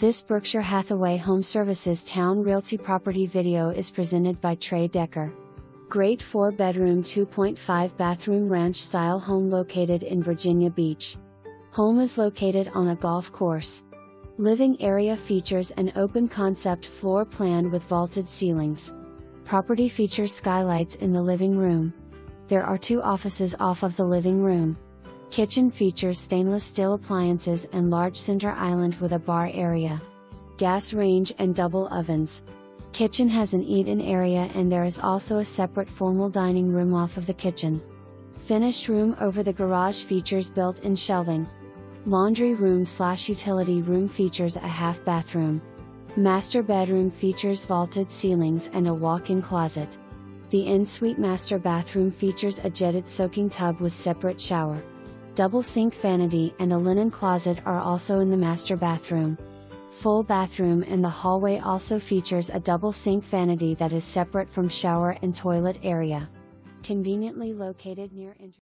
This Berkshire Hathaway HomeServices Towne Realty property video is presented by Trey Decker. Great 4-bedroom 2.5 bathroom ranch-style home located in Virginia Beach. Home is located on a golf course. Living area features an open concept floor plan with vaulted ceilings. Property features skylights in the living room. There are 2 offices off of the living room. Kitchen features stainless steel appliances and large center island with a bar area. Gas range and double ovens. Kitchen has an eat-in area and there is also a separate formal dining room off of the kitchen. Finished room over the garage features built-in shelving. Laundry room/utility room features a half bathroom. Master bedroom features vaulted ceilings and a walk-in closet. The en-suite master bathroom features a jetted soaking tub with separate shower. Double sink vanity and a linen closet are also in the master bathroom. Full bathroom and the hallway also features a double sink vanity that is separate from shower and toilet area. Conveniently located near